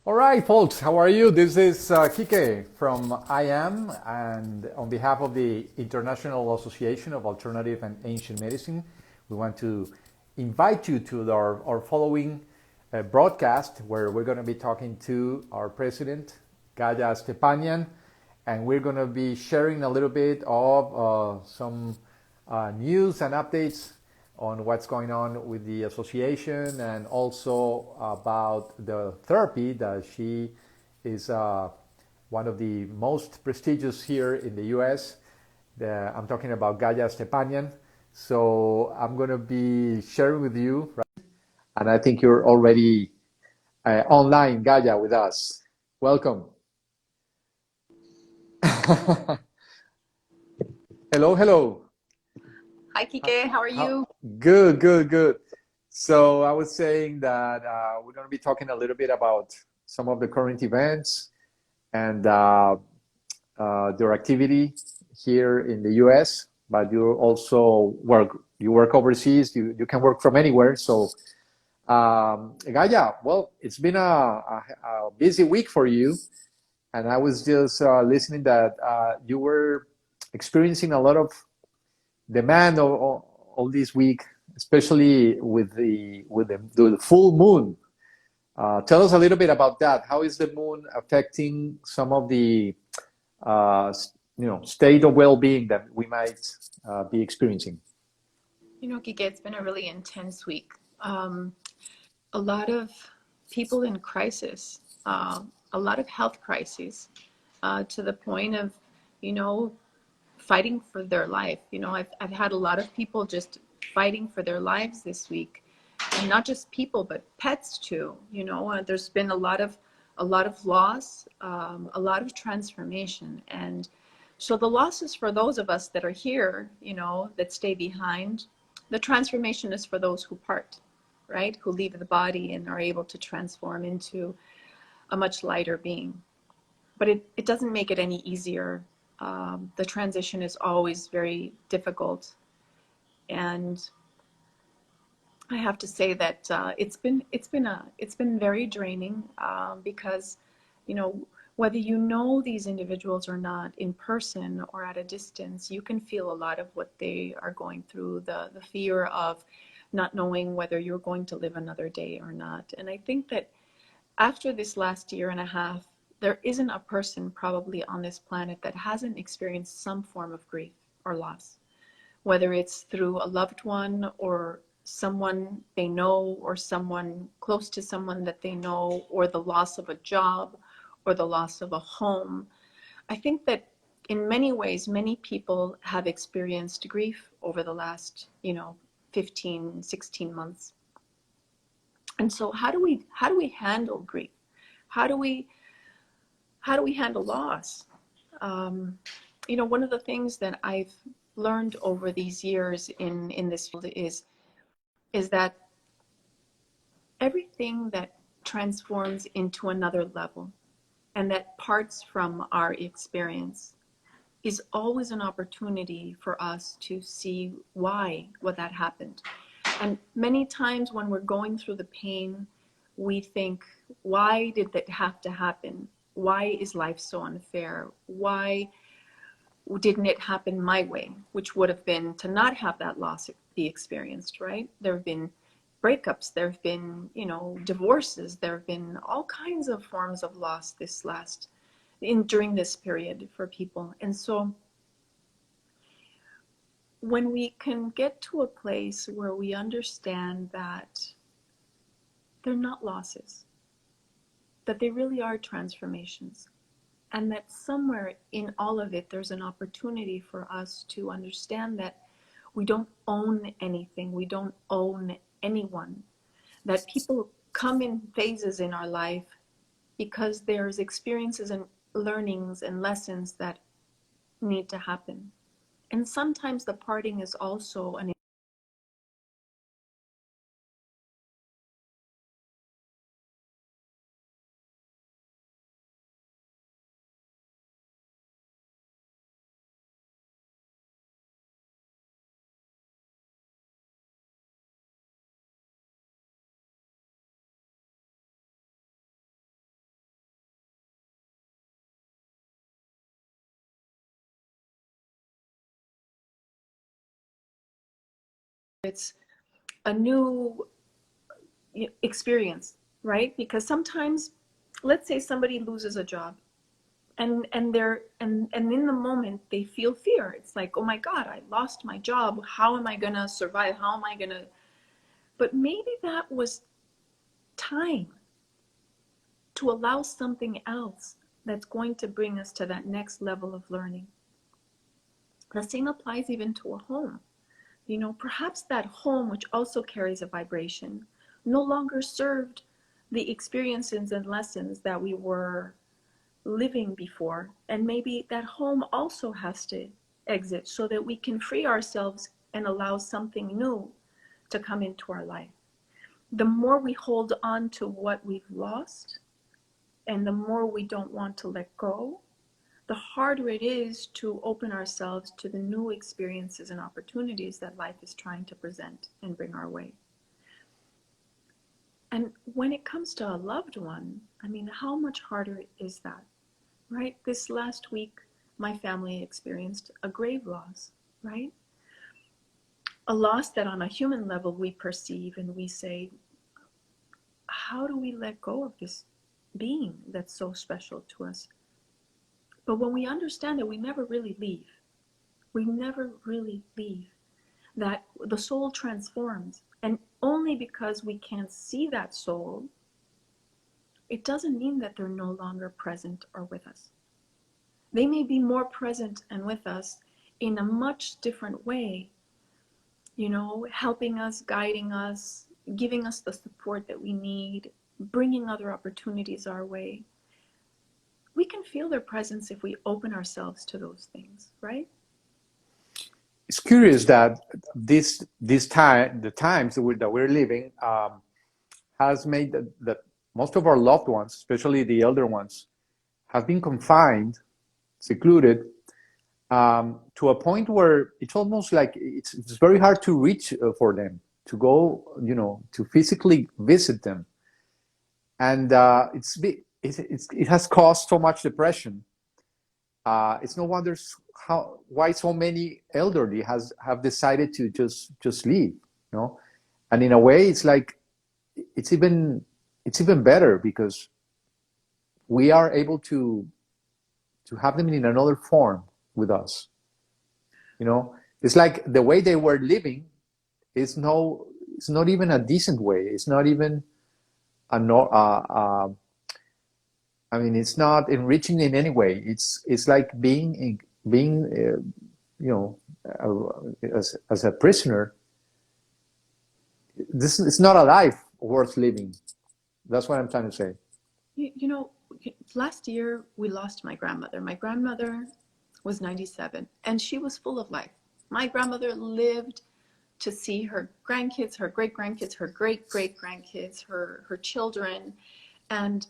All right, folks, how are you? This is Kike from IAAAM, and on behalf of the International Association of Alternative and Ancient Medicine, we want to invite you to our following broadcast where we're going to be talking to our president, Gaya Stepanian, and we're going to be sharing a little bit of some news and updates on what's going on with the association and also about the therapy that she is one of the most prestigious here in the US. I'm talking about Gaya Stepanian. So I'm going to be sharing with you, right? And I think you're already online, Gaya, with us. Welcome. Hello, hello. Hi, Kike. How are you? Good, good, good. So I was saying that we're going to be talking a little bit about some of the current events and their activity here in the U.S. But you work overseas. You can work from anywhere. So Gaya, well, it's been a busy week for you, and I was just listening that you were experiencing a lot of demand all this week, especially with the full moon. Tell us a little bit about that. How is the moon affecting some of the state of well-being that we might be experiencing? Kike, it's been a really intense week. A lot of people in crisis, a lot of health crises, to the point of, fighting for their life. I've had a lot of people just fighting for their lives this week, and not just people, but pets too. There's been a lot of loss, a lot of transformation, and so the losses for those of us that are here, that stay behind. The transformation is for those who part, right? Who leave the body and are able to transform into a much lighter being. But it doesn't make it any easier. The transition is always very difficult, and I have to say that it's been very draining, because whether these individuals or not in person or at a distance, you can feel a lot of what they are going through, the fear of not knowing whether you're going to live another day or not. And I think that after this last year and a half, there isn't a person probably on this planet that hasn't experienced some form of grief or loss, whether it's through a loved one or someone they know or someone close to someone that they know, or the loss of a job or the loss of a home. I think that in many ways, many people have experienced grief over the last, 15, 16 months. And so how do we handle grief? How do we handle loss? One of the things that I've learned over these years in this field is that everything that transforms into another level and that parts from our experience is always an opportunity for us to see what that happened. And many times when we're going through the pain, we think, why did that have to happen? Why is life so unfair? Why didn't it happen my way? Which would have been to not have that loss be experienced, right? There have been breakups, there have been, divorces, there have been all kinds of forms of loss during this period for people. And so when we can get to a place where we understand that they're not losses, that they really are transformations, and that somewhere in all of it, there's an opportunity for us to understand that we don't own anything, we don't own anyone, that people come in phases in our life because there's experiences and learnings and lessons that need to happen. And sometimes the parting is also an it's a new experience, right? Because sometimes, let's say somebody loses a job, and in the moment they feel fear. It's like, oh my God, I lost my job. How am I gonna survive? How am I gonna? But maybe that was time to allow something else that's going to bring us to that next level of learning. The same applies even to a home. You know, perhaps that home, which also carries a vibration, no longer served the experiences and lessons that we were living before. And maybe that home also has to exit so that we can free ourselves and allow something new to come into our life. The more we hold on to what we've lost, and the more we don't want to let go, the harder it is to open ourselves to the new experiences and opportunities that life is trying to present and bring our way. And when it comes to a loved one, I mean, how much harder is that, right? This last week, my family experienced a grave loss, right? A loss that on a human level we perceive and we say, how do we let go of this being that's so special to us? But when we understand that we never really leave, that the soul transforms, and only because we can't see that soul, it doesn't mean that they're no longer present or with us. They may be more present and with us in a much different way, you know, helping us, guiding us, giving us the support that we need, bringing other opportunities our way. We can feel their presence if we open ourselves to those things, right? It's curious that the times that we're living has made that most of our loved ones, especially the elder ones, have been confined, secluded, to a point where it's almost like it's very hard to reach for them, to go, you know, to physically visit them, and it has caused so much depression. It's no wonder why so many elderly have decided to just leave, you know. And in a way, it's like it's even better because we are able to have them in another form with us. You know, it's like the way they were living it's not even a decent way. It's not even a no. I mean, it's not enriching in any way. It's like being you know, as a prisoner. This it's not a life worth living. That's what I'm trying to say. You know, last year we lost my grandmother. My grandmother was 97, and she was full of life. My grandmother lived to see her grandkids, her great-grandkids, her great-great-grandkids, her children. And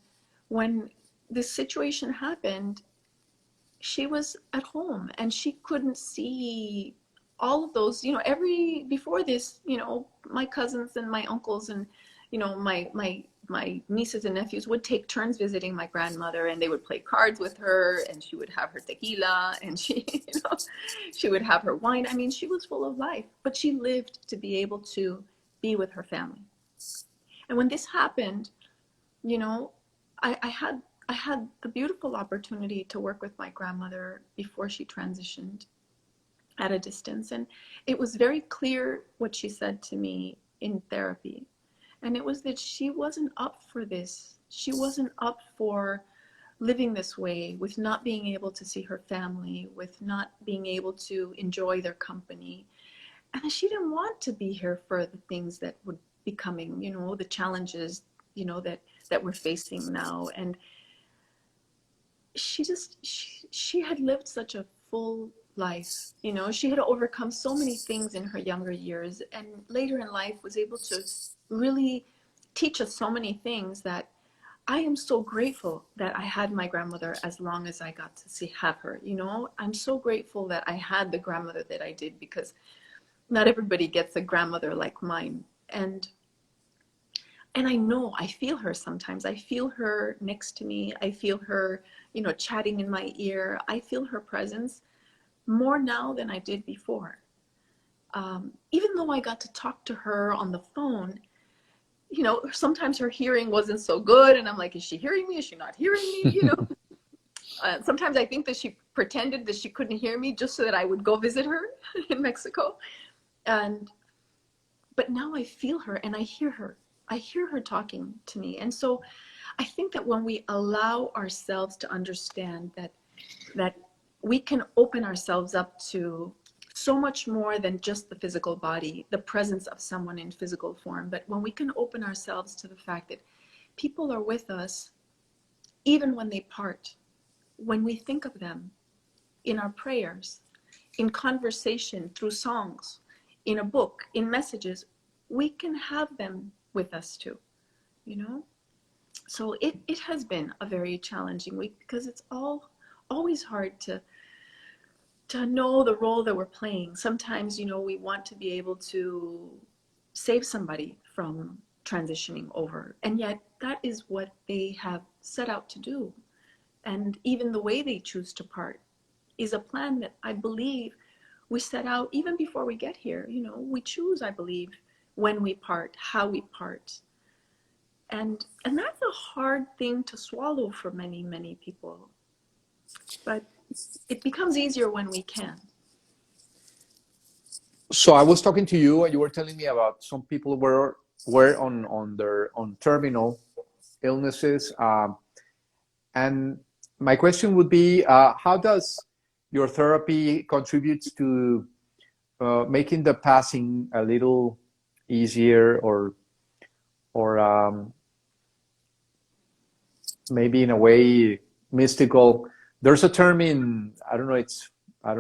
when this situation happened, she was at home and she couldn't see all of those, you know, before this, you know, my cousins and my uncles and, you know, my nieces and nephews would take turns visiting my grandmother, and they would play cards with her, and she would have her tequila, and she, you know, she would have her wine. I mean, she was full of life, but she lived to be able to be with her family. And when this happened, you know, I had the beautiful opportunity to work with my grandmother before she transitioned at a distance. And it was very clear what she said to me in therapy. And it was that she wasn't up for this. She wasn't up for living this way, with not being able to see her family, with not being able to enjoy their company. And she didn't want to be here for the things that would be coming, you know, the challenges, you know, that we're facing now. And she had lived such a full life, you know. She had overcome so many things in her younger years, and later in life was able to really teach us so many things that I am so grateful that I had my grandmother as long as I got to have her, you know. I'm so grateful that I had the grandmother that I did, because not everybody gets a grandmother like mine. And I know, I feel her sometimes. I feel her next to me. I feel her, you know, chatting in my ear. I feel her presence more now than I did before. even though I got to talk to her on the phone, you know, sometimes her hearing wasn't so good. And I'm like, is she hearing me? Is she not hearing me? You know, sometimes I think that she pretended that she couldn't hear me just so that I would go visit her in Mexico. But now I feel her and I hear her. I hear her talking to me. And so I think that when we allow ourselves to understand that we can open ourselves up to so much more than just the physical body, the presence of someone in physical form, but when we can open ourselves to the fact that people are with us even when they part, when we think of them in our prayers, in conversation, through songs, in a book, in messages, we can have them with us too, you know? So it has been a very challenging week because it's always hard to know the role that we're playing. Sometimes, you know, we want to be able to save somebody from transitioning over, and yet that is what they have set out to do. And even the way they choose to part is a plan that I believe we set out even before we get here. You know, we choose, I believe, when we part, how we part. And that's a hard thing to swallow for many, many people. But it becomes easier when we can. So I was talking to you, and you were telling me about some people were on terminal illnesses, and my question would be, how does your therapy contributes to making the passing a little easier, or maybe in a way mystical? There's a term in, I don't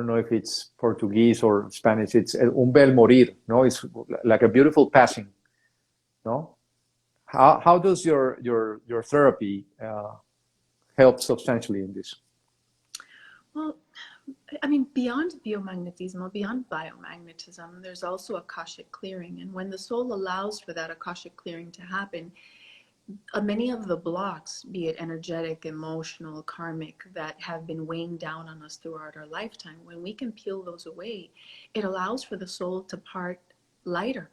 know if it's Portuguese or Spanish. It's un bel morir, no? It's like a beautiful passing, no? How does your therapy help substantially in this? Well, I mean, beyond biomagnetismo, beyond biomagnetism, there's also Akashic clearing. And when the soul allows for that Akashic clearing to happen, many of the blocks, be it energetic, emotional, karmic, that have been weighing down on us throughout our lifetime, when we can peel those away, it allows for the soul to part lighter,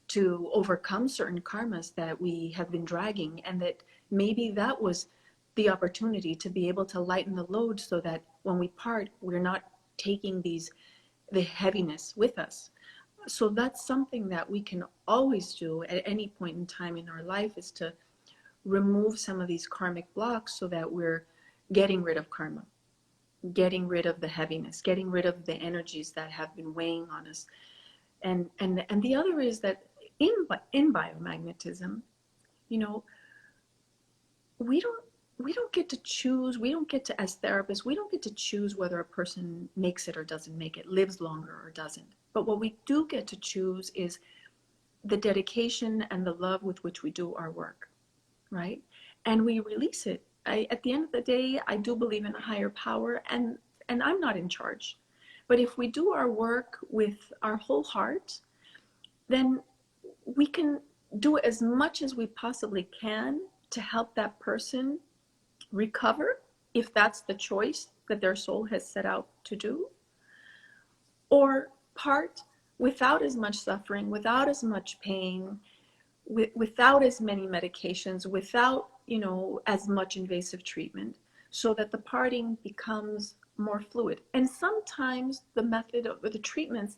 to overcome certain karmas that we have been dragging, and that maybe that was the opportunity to be able to lighten the load so that when we part, we're not taking the heaviness with us. So that's something that we can always do at any point in time in our life, is to remove some of these karmic blocks so that we're getting rid of karma, getting rid of the heaviness, getting rid of the energies that have been weighing on us. And the other is that in biomagnetism, you know, we don't get to choose, we don't get to, as therapists, we don't get to choose whether a person makes it or doesn't make it, lives longer or doesn't. But what we do get to choose is the dedication and the love with which we do our work, right? And we release it. At the end of the day, I do believe in a higher power, and I'm not in charge. But if we do our work with our whole heart, then we can do as much as we possibly can to help that person recover, if that's the choice that their soul has set out to do, or part without as much suffering, without as much pain, without as many medications, without, you know, as much invasive treatment, so that the parting becomes more fluid. And sometimes the method or the treatments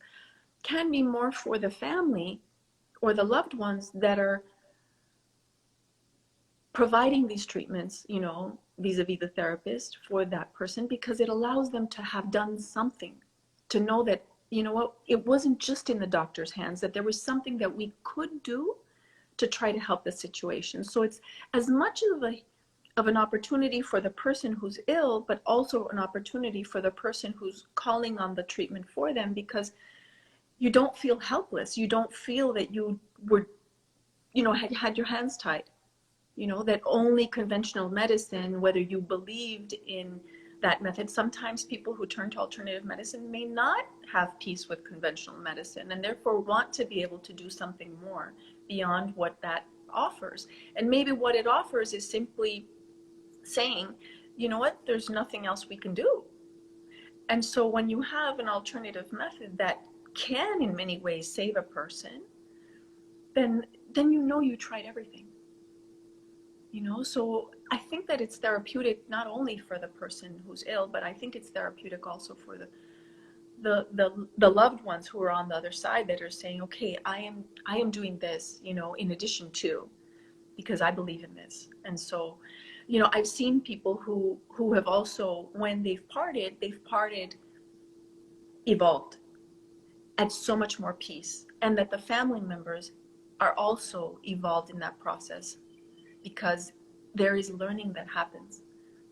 can be more for the family or the loved ones that are providing these treatments, you know, vis-a-vis the therapist for that person, because it allows them to have done something, to know that, you know what, it wasn't just in the doctor's hands, that there was something that we could do to try to help the situation. So it's as much of an opportunity for the person who's ill, but also an opportunity for the person who's calling on the treatment for them, because you don't feel helpless. You don't feel that you were, you know, had your hands tied. You know, that only conventional medicine, whether you believed in that method, sometimes people who turn to alternative medicine may not have peace with conventional medicine, and therefore want to be able to do something more beyond what that offers. And maybe what it offers is simply saying, you know what, there's nothing else we can do. And so when you have an alternative method that can in many ways save a person, then you know you tried everything. You know, so I think that it's therapeutic not only for the person who's ill, but I think it's therapeutic also for the loved ones who are on the other side that are saying, okay, I am doing this, you know, in addition to, because I believe in this. And so, you know, I've seen people who have also, when they've parted evolved at so much more peace, and that the family members are also evolved in that process, because there is learning that happens.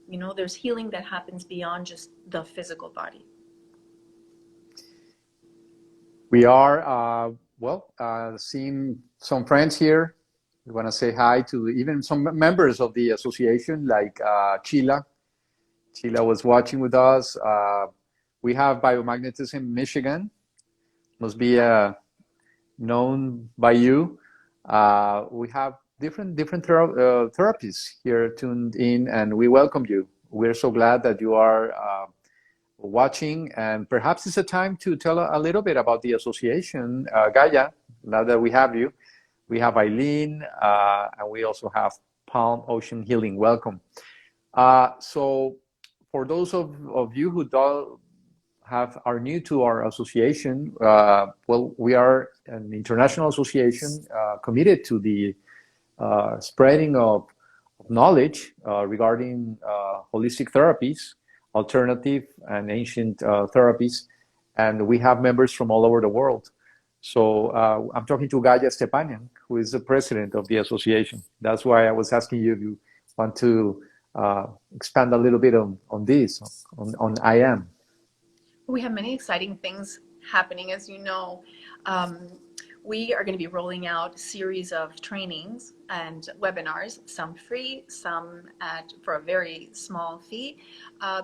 You know, there's healing that happens beyond just the physical body. We are, seeing some friends here. We want to say hi to even some members of the association, like Chila. Chila was watching with us. We have Biomagnetism Michigan. Must be known by you. We have different therapies here tuned in, and we welcome you. We're so glad that you are watching, and perhaps it's a time to tell a little bit about the association, Gaya. Now that we have you, we have Eileen, and we also have Palm Ocean Healing. Welcome. So for those of you who are new to our association, well, we are an international association committed to the spreading of knowledge regarding holistic therapies, alternative and ancient therapies, and we have members from all over the world. So I'm talking to Gaya Stepanian, who is the president of the association. That's why I was asking you if you want to expand a little bit on this, on IAAAM. We have many exciting things happening, as you know. We are going to be rolling out a series of trainings and webinars, some free, some for a very small fee,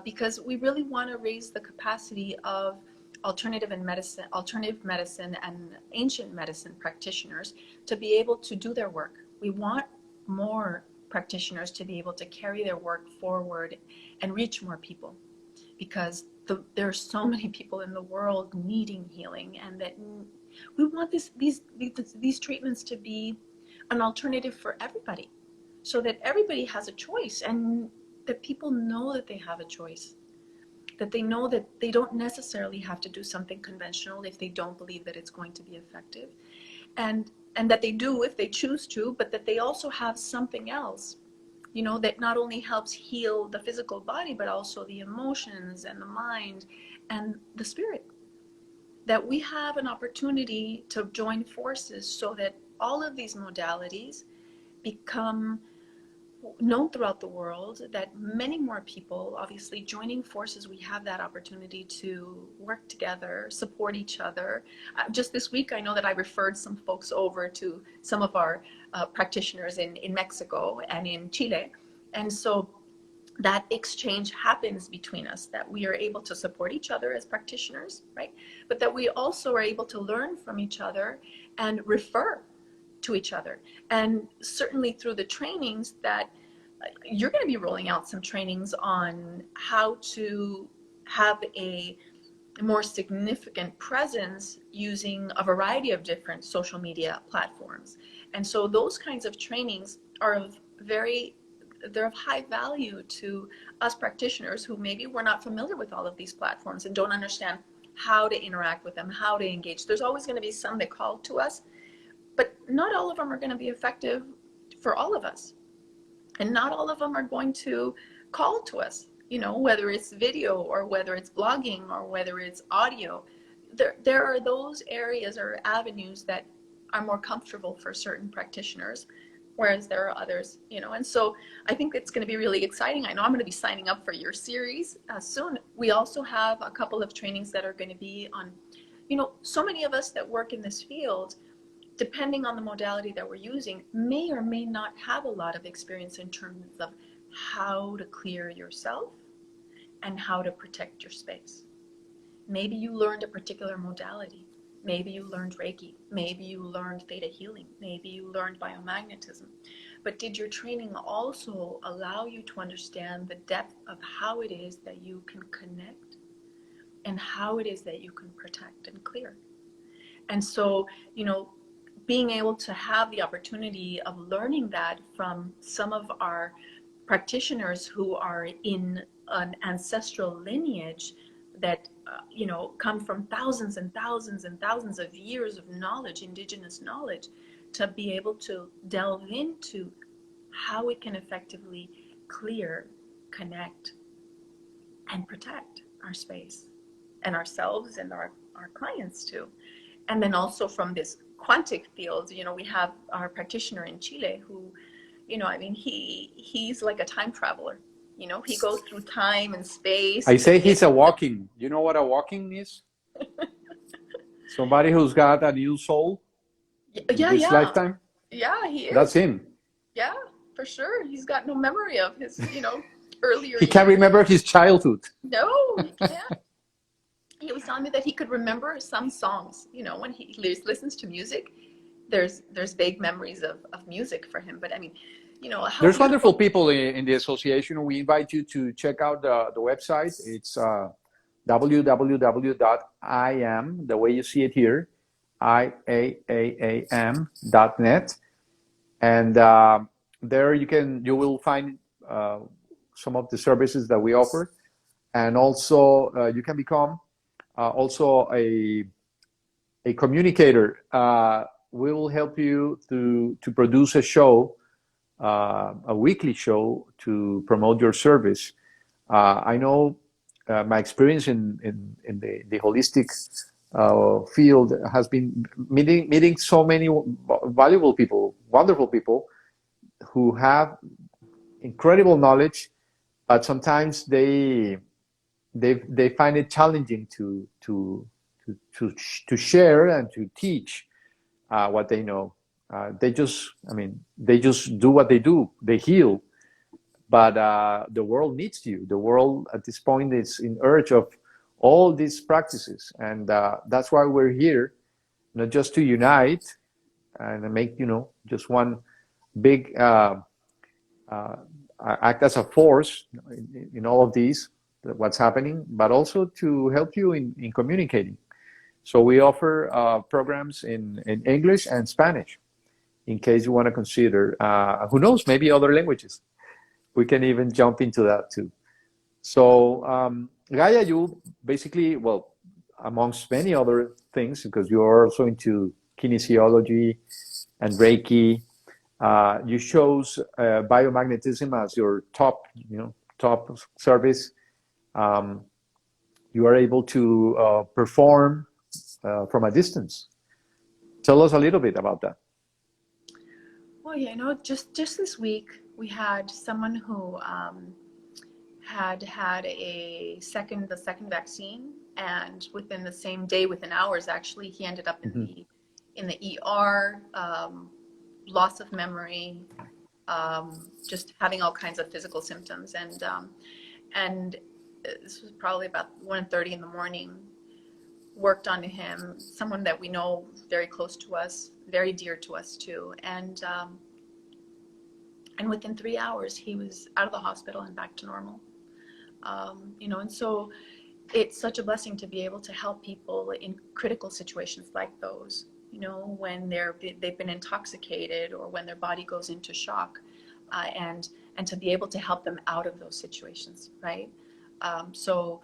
because we really want to raise the capacity of alternative medicine and ancient medicine practitioners to be able to do their work. We want more practitioners to be able to carry their work forward and reach more people, because there are so many people in the world needing healing, and that we want these treatments to be an alternative for everybody, so that everybody has a choice, and that people know that they have a choice, that they know that they don't necessarily have to do something conventional if they don't believe that it's going to be effective, and that they do if they choose to, but that they also have something else, you know, that not only helps heal the physical body, but also the emotions and the mind and the spirit. That we have an opportunity to join forces so that all of these modalities become known throughout the world, that many more people, obviously joining forces, we have that opportunity to work together, support each other. Just this week, I know that I referred some folks over to some of our practitioners in Mexico and in Chile. And so that exchange happens between us, that we are able to support each other as practitioners, right? But that we also are able to learn from each other and refer to each other. And certainly through the trainings that you're going to be rolling out some trainings on how to have a more significant presence using a variety of different social media platforms. And so those kinds of trainings are they're of high value to us practitioners who maybe we're not familiar with all of these platforms and don't understand how to interact with them, how to engage. There's always going to be some that call to us, but not all of them are going to be effective for all of us. And not all of them are going to call to us, you know, whether it's video or whether it's blogging or whether it's audio. There are those areas or avenues that are more comfortable for certain practitioners, whereas there are others, you know. And so I think it's going to be really exciting. I know I'm going to be signing up for your series soon. We also have a couple of trainings that are going to be on, you know, so many of us that work in this field, depending on the modality that we're using, may or may not have a lot of experience in terms of how to clear yourself and how to protect your space. Maybe you learned a particular modality. Maybe you learned Reiki. Maybe you learned theta healing. Maybe you learned biomagnetism. But did your training also allow you to understand the depth of how it is that you can connect and how it is that you can protect and clear? And so, you know, being able to have the opportunity of learning that from some of our practitioners who are in an ancestral lineage that, you know, come from thousands and thousands and thousands of years of knowledge, indigenous knowledge, to be able to delve into how we can effectively clear, connect, and protect our space and ourselves and our clients too. And then also from this quantic field, you know, we have our practitioner in Chile who, you know, I mean, he's like a time traveler. You know, he goes through time and space. I say he's a walking. You know what a walking is? Somebody who's got a new soul in this lifetime. Yeah, he is. That's him. Yeah, for sure. He's got no memory of his, you know, earlier He can't remember his childhood. No, he can't. He was telling me that he could remember some songs. You know, when he listens to music, there's vague memories of music for him. But I mean, you know, there's wonderful people in the association. We invite you to check out the website. It's www.iam, the way you see it here, IAAAM.net. And there you will find some of the services that we offer. And also you can become also a communicator. We will help you to produce a show, a weekly show to promote your service. I know my experience in the holistic field has been meeting so many valuable people, wonderful people who have incredible knowledge, but sometimes they find it challenging to share and to teach what they know. They just do what they do. They heal, but the world needs you. The world at this point is in urge of all these practices, and that's why we're here, not just to unite and make, you know, just one big act as a force in all of these, what's happening, but also to help you in communicating. So we offer programs in English and Spanish, in case you want to consider, who knows, maybe other languages. We can even jump into that too. So Gaya, you basically, well, amongst many other things, because you're also into kinesiology and Reiki, you chose biomagnetism as your top service. You are able to perform from a distance. Tell us a little bit about that. Well, you know, just this week we had someone who had the second vaccine, and within the same day, within hours, actually, he ended up in the ER, loss of memory, just having all kinds of physical symptoms, and this was probably about 1:30 in the morning. Worked on him, someone that we know very close to us, very dear to us too, and within 3 hours he was out of the hospital and back to normal. You know, and so it's such a blessing to be able to help people in critical situations like those. You know, when they've been intoxicated or when their body goes into shock, and to be able to help them out of those situations, right? So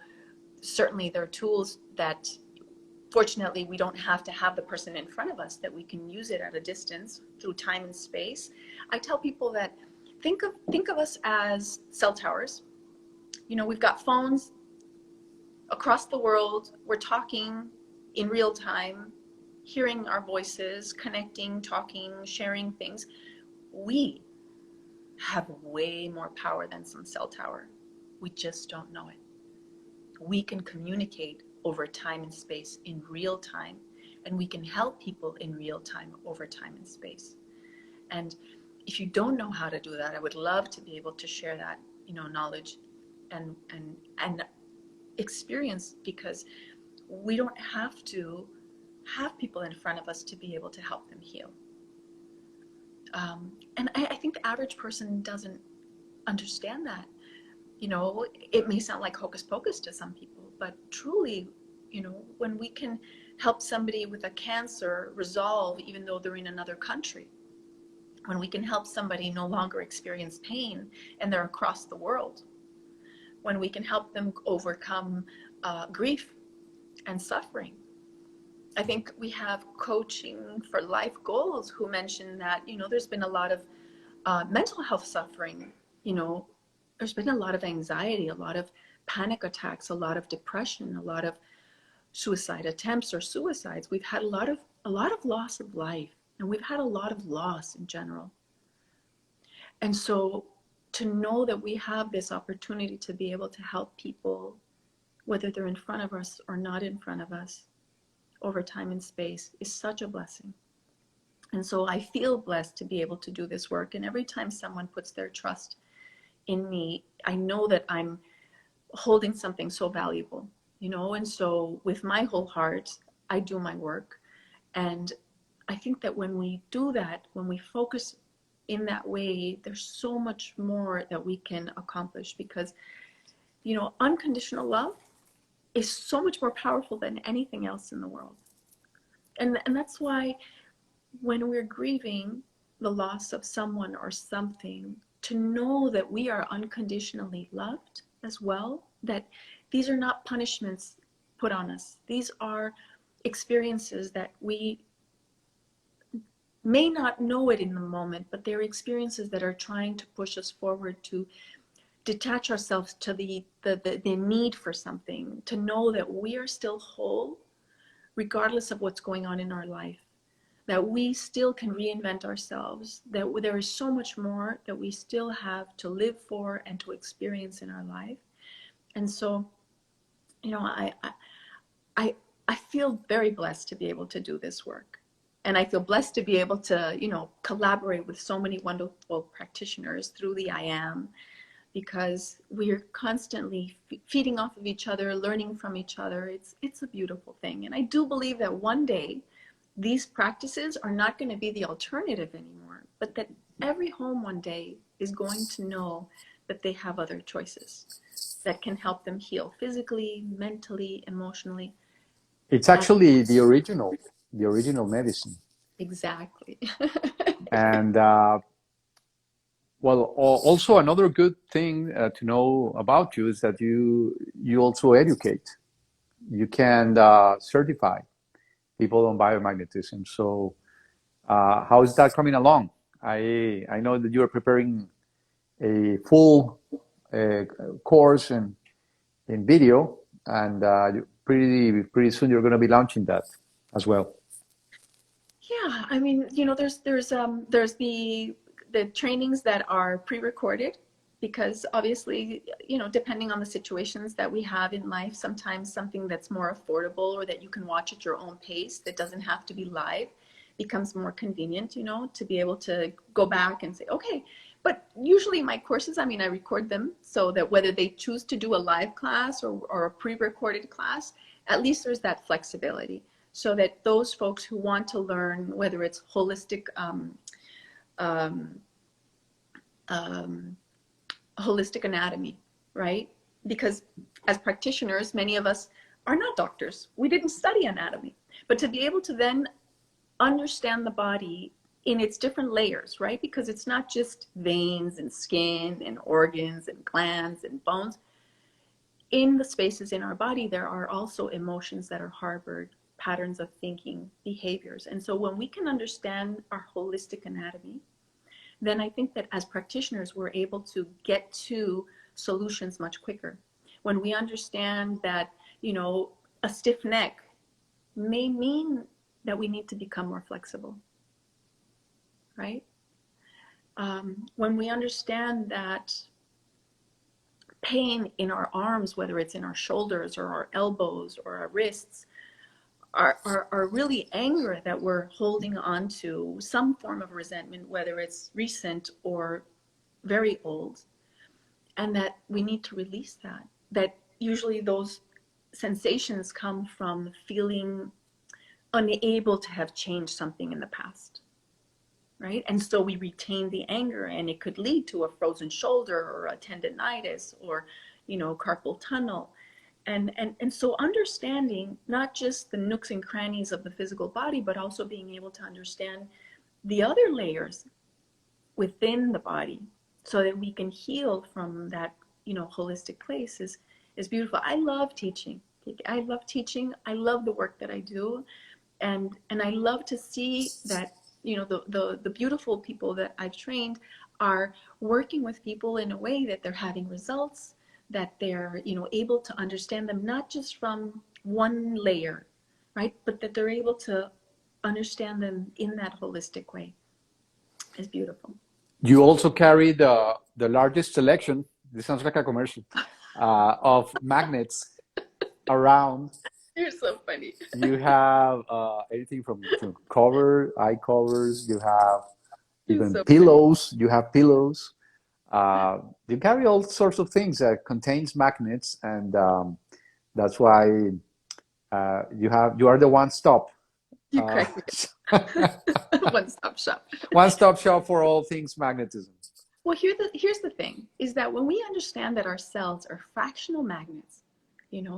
certainly there are tools that, fortunately, we don't have to have the person in front of us, that we can use it at a distance through time and space. I tell people that think of us as cell towers. You know, we've got phones across the world. We're talking in real time, hearing our voices, connecting, talking, sharing things. We have way more power than some cell tower. We just don't know it. We can communicate over time and space in real time, and we can help people in real time over time and space. And if you don't know how to do that, I would love to be able to share that, you know, knowledge and experience, because we don't have to have people in front of us to be able to help them heal. And I think the average person doesn't understand that. You know, it may sound like hocus pocus to some people, but truly, you know, when we can help somebody with a cancer resolve even though they're in another country, when we can help somebody no longer experience pain and they're across the world, when we can help them overcome grief and suffering. I think we have coaching for life goals who mentioned that, you know, there's been a lot of mental health suffering, you know, there's been a lot of anxiety, a lot of panic attacks, a lot of depression, a lot of suicide attempts or suicides. We've had a lot of loss of life, and we've had a lot of loss in general. And so to know that we have this opportunity to be able to help people, whether they're in front of us or not in front of us, over time and space, is such a blessing. And so I feel blessed to be able to do this work. And every time someone puts their trust in me, I know that I'm holding something so valuable, you know. And so with my whole heart, I do my work. And I think that when we do that, when we focus in that way, there's so much more that we can accomplish, because, you know, unconditional love is so much more powerful than anything else in the world. And that's why when we're grieving the loss of someone or something, to know that we are unconditionally loved as well, that these are not punishments put on us. These are experiences that we may not know it in the moment, but they're experiences that are trying to push us forward, to detach ourselves to the need for something, to know that we are still whole regardless of what's going on in our life, that we still can reinvent ourselves, that there is so much more that we still have to live for and to experience in our life. And so, you know, I feel very blessed to be able to do this work. And I feel blessed to be able to, you know, collaborate with so many wonderful practitioners through the IAAAM, because we're constantly feeding off of each other, learning from each other. It's a beautiful thing. And I do believe that one day these practices are not going to be the alternative anymore, but that every home one day is going to know that they have other choices that can help them heal physically, mentally, emotionally. It's actually the original medicine. Exactly. And well, also another good thing to know about you is that you also educate. You can certify people on biomagnetism. So how is that coming along? I know that you are preparing a full course in video, and pretty soon you're going to be launching that as well. Yeah, I mean, you know, there's the trainings that are pre-recorded, because obviously, you know, depending on the situations that we have in life, sometimes something that's more affordable or that you can watch at your own pace, that doesn't have to be live, becomes more convenient, you know, to be able to go back and say, okay. But usually my courses, I mean, I record them so that whether they choose to do a live class or a pre-recorded class, at least there's that flexibility, so that those folks who want to learn, whether it's holistic holistic anatomy, right? Because as practitioners, many of us are not doctors. We didn't study anatomy. But to be able to then understand the body in its different layers, right? Because it's not just veins and skin and organs and glands and bones. In the spaces in our body, there are also emotions that are harbored, patterns of thinking, behaviors. And so when we can understand our holistic anatomy, then I think that as practitioners, we're able to get to solutions much quicker. When we understand that, you know, a stiff neck may mean that we need to become more flexible, right? When we understand that pain in our arms, whether it's in our shoulders or our elbows or our wrists, are really anger that we're holding on to, some form of resentment, whether it's recent or very old, and that we need to release that. That usually those sensations come from feeling unable to have changed something in the past, right? And so we retain the anger, and it could lead to a frozen shoulder or a tendonitis or, you know, carpal tunnel. And so understanding not just the nooks and crannies of the physical body, but also being able to understand the other layers within the body so that we can heal from that, holistic place is beautiful. I love teaching. I love teaching. I love the work that I do. And I love to see that, the beautiful people that I've trained are working with people in a way that they're having results, that they're, able to understand them, not just from one layer, right? But that they're able to understand them in that holistic way. It's beautiful. You also carry the largest selection, this sounds like a commercial, of magnets around. You're so funny. You have anything from eye covers, you have even so pillows, funny. You have pillows. You carry all sorts of things that contains magnets, and that's why you are the one-stop. You correct me. One-stop shop. One-stop shop for all things magnetism. Well, here's the thing, is that when we understand that our cells are fractional magnets,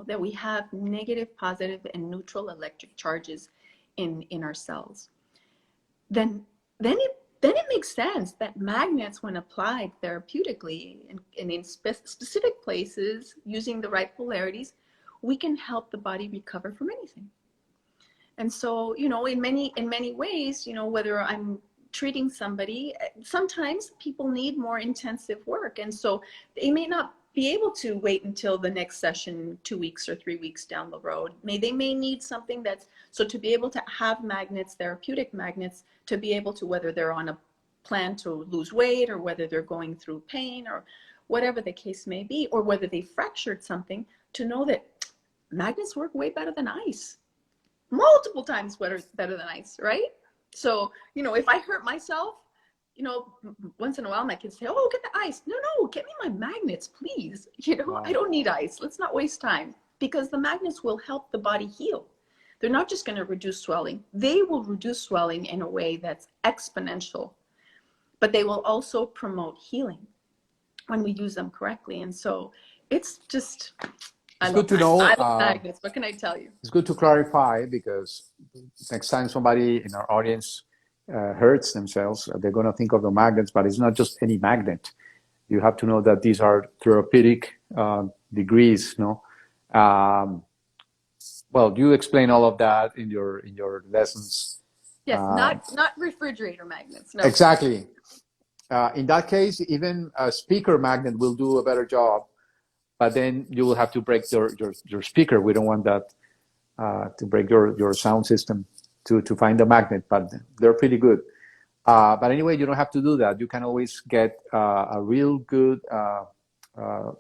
that we have negative, positive, and neutral electric charges in our cells, then it makes sense that magnets, when applied therapeutically and in specific places using the right polarities, we can help the body recover from anything. And so, in many ways, whether I'm treating somebody, sometimes people need more intensive work. And so they may not be able to wait until the next session 2 weeks or 3 weeks down the road. They may need something so to be able to have magnets, therapeutic magnets, to be able to, whether they're on a plan to lose weight or whether they're going through pain or whatever the case may be, or whether they fractured something, to know that magnets work way better than ice. Multiple times better than ice, right? So, if I hurt myself, once in a while my kids say, oh, get the ice. No, get me my magnets, please. Wow. I don't need ice. Let's not waste time, because the magnets will help the body heal. They're not just going to reduce swelling. They will reduce swelling in a way that's exponential, but they will also promote healing when we use them correctly. And so it's just... It's good to know. I love magnets. What can I tell you? It's good to clarify, because next time somebody in our audience hurts themselves, they're going to think of the magnets, but it's not just any magnet. You have to know that these are therapeutic degrees. No, well, you explain all of that in your lessons. Yes, not refrigerator magnets. No. Exactly. In that case, even a speaker magnet will do a better job. But then you will have to break your speaker. We don't want that to break your sound system to find the magnet, but they're pretty good. But anyway, you don't have to do that. You can always get a real good,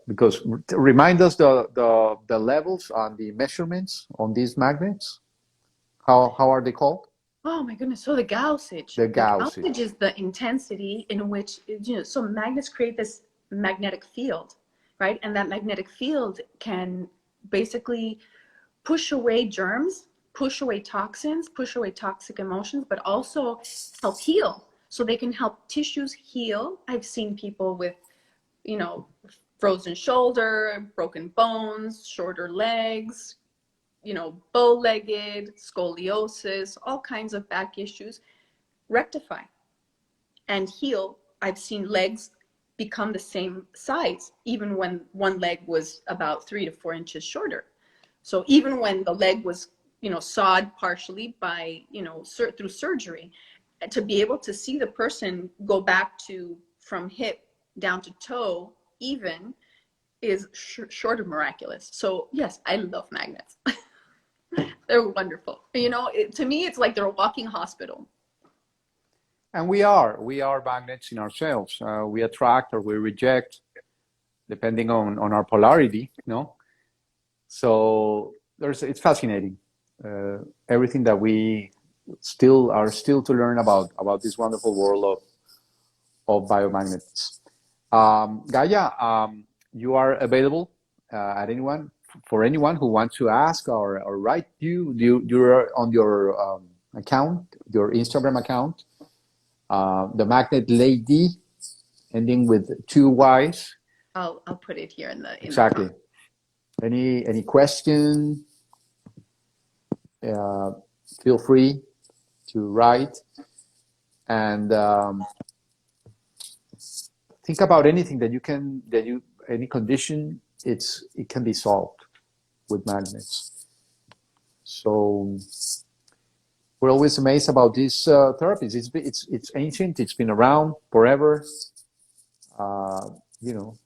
because remind us the levels on the measurements on these magnets. How are they called? Oh my goodness. So the gaussage. The gaussage. The gaussage is the intensity in which, so magnets create this magnetic field. Right? And that magnetic field can basically push away germs, push away toxins, push away toxic emotions, but also help heal. So they can help tissues heal. I've seen people with, frozen shoulder, broken bones, shorter legs, bow-legged, scoliosis, all kinds of back issues, rectify and heal. I've seen legs become the same size, even when one leg was about 3 to 4 inches shorter. So even when the leg was, sawed partially by, through surgery, to be able to see the person go back to from hip down to toe even is short of miraculous. So yes, I love magnets. They're wonderful. To me, it's like they're a walking hospital. And we are magnets in ourselves. We attract or we reject, depending on our polarity. So it's fascinating. Everything that we still to learn about this wonderful world of biomagnets. Gaya, you are available for anyone who wants to ask or write you. You're on your account, your Instagram account. The Magnet Lady, ending with 2 Ys. I'll put it here in the exactly. Any question? Feel free to write, and think about anything any condition. It can be solved with magnets. So we're always amazed about these therapies. It's ancient. It's been around forever. You know,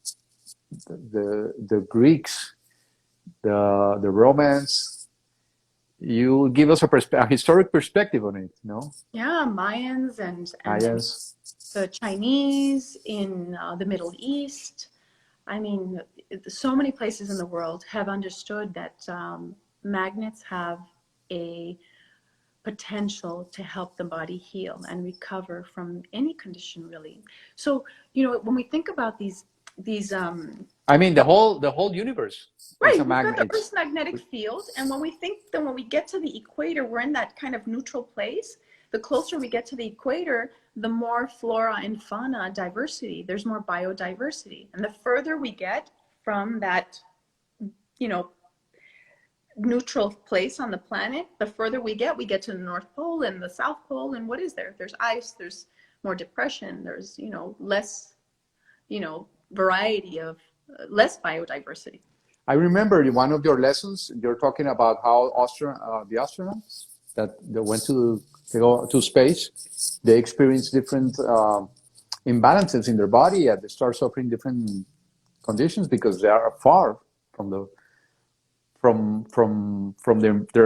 the Greeks, the Romans. You give us a historic perspective on it, no? Yeah, Mayans and Mayans. The Chinese in the Middle East. I mean, so many places in the world have understood that magnets have a potential to help the body heal and recover from any condition, really. So, you know, when we think about these I mean, the whole universe. Right, Is a we've got the magnet. Earth's magnetic field, and when we think that when we get to the equator, we're in that kind of neutral place. The closer we get to the equator, the more flora and fauna diversity. There's more biodiversity, and the further we get from that, you know, neutral place on the planet, the further we get to the North Pole and the South Pole, and what is there? There's ice. There's more depression. There's, you know, less, you know, variety of less biodiversity. I remember in one of your lessons, you're talking about how the astronauts that went to go to space, they experience different imbalances in their body, and they start suffering different conditions because they are far from their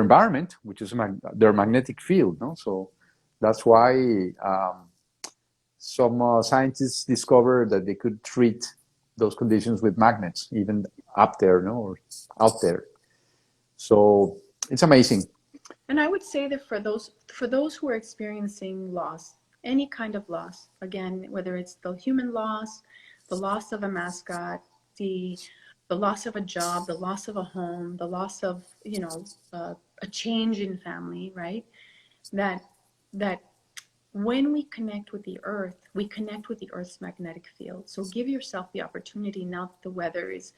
environment, which is their magnetic field. No, so that's why some scientists discovered that they could treat those conditions with magnets, even up there, no, or out there. So it's amazing. And I would say that for those who are experiencing loss, any kind of loss, again, whether it's the human loss, the loss of a mascot, the loss of a job, the loss of a home, the loss of, you know, a change in family, right? That when we connect with the earth, we connect with the earth's magnetic field. So give yourself the opportunity, now that the weather is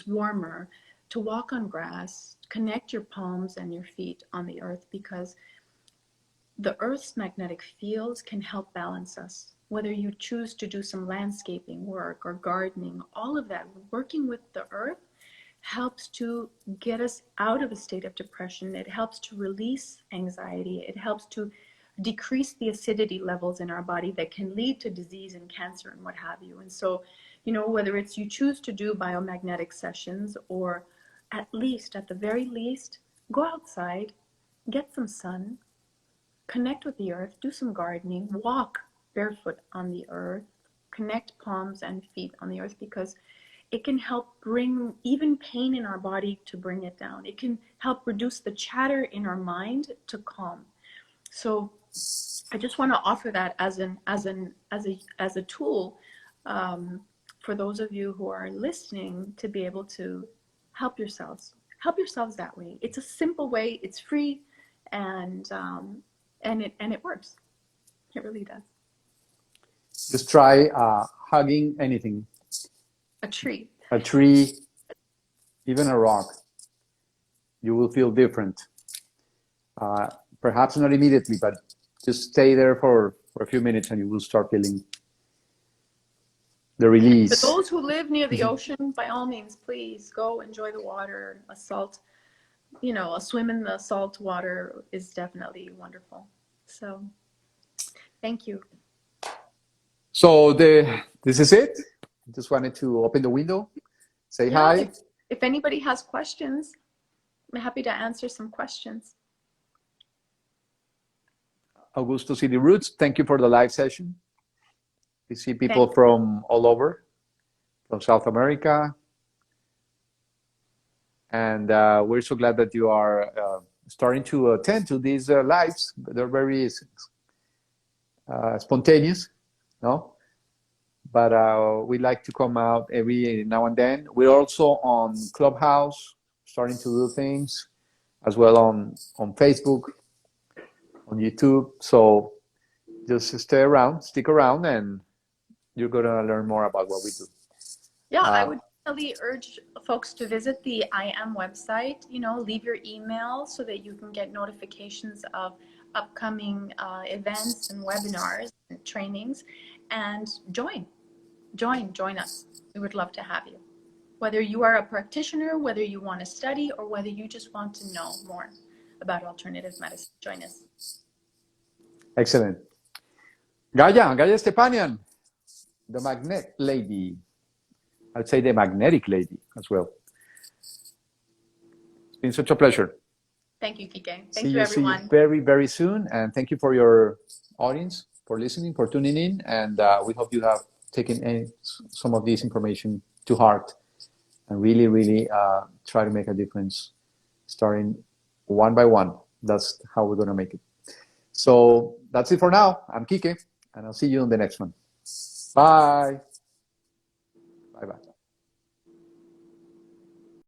warmer, to walk on grass, connect your palms and your feet on the earth, because the earth's magnetic fields can help balance us. Whether you choose to do some landscaping work or gardening, all of that, working with the earth helps to get us out of a state of depression. It helps to release anxiety. It helps to decrease the acidity levels in our body that can lead to disease and cancer and what have you. And so, you know, whether it's you choose to do biomagnetic sessions, or at the very least, go outside, get some sun, connect with the earth, do some gardening, walk barefoot on the earth, connect palms and feet on the earth, because it can help bring even pain in our body to bring it down. It can help reduce the chatter in our mind to calm. So I just want to offer that as a tool for those of you who are listening, to be able to help yourselves that way. It's a simple way. It's free, and it works. It really does. Just try hugging anything. A tree, even a rock. You will feel different. Perhaps not immediately, but just stay there for a few minutes and you will start feeling the release. For those who live near the ocean, by all means, please go enjoy the water. A swim in the salt water is definitely wonderful. So thank you. So this is it. Just wanted to open the window, say hi. If anybody has questions, I'm happy to answer some questions. Augusto City Roots, thank you for the live session. We see people from all over, from South America. And we're so glad that you are starting to attend to these lives. They're very spontaneous, no? But we like to come out every now and then. We're also on Clubhouse, starting to do things, as well on Facebook, on YouTube. So just stick around, and you're going to learn more about what we do. Yeah, definitely urge folks to visit the IAAAM website, you know, leave your email so that you can get notifications of upcoming events and webinars and trainings, and join us. We would love to have you. Whether you are a practitioner, whether you want to study, or whether you just want to know more about alternative medicine, join us. Excellent. Gaya Stepanian, the magnet lady. I'd say the magnetic lady as well. It's been such a pleasure. Thank you, Kike. Thank you, everyone. See you very, very soon. And thank you for your audience, for listening, for tuning in. And we hope you have taken some of this information to heart and really, really try to make a difference starting one by one. That's how we're going to make it. So that's it for now. I'm Kike, and I'll see you on the next one. Bye. Bye-bye.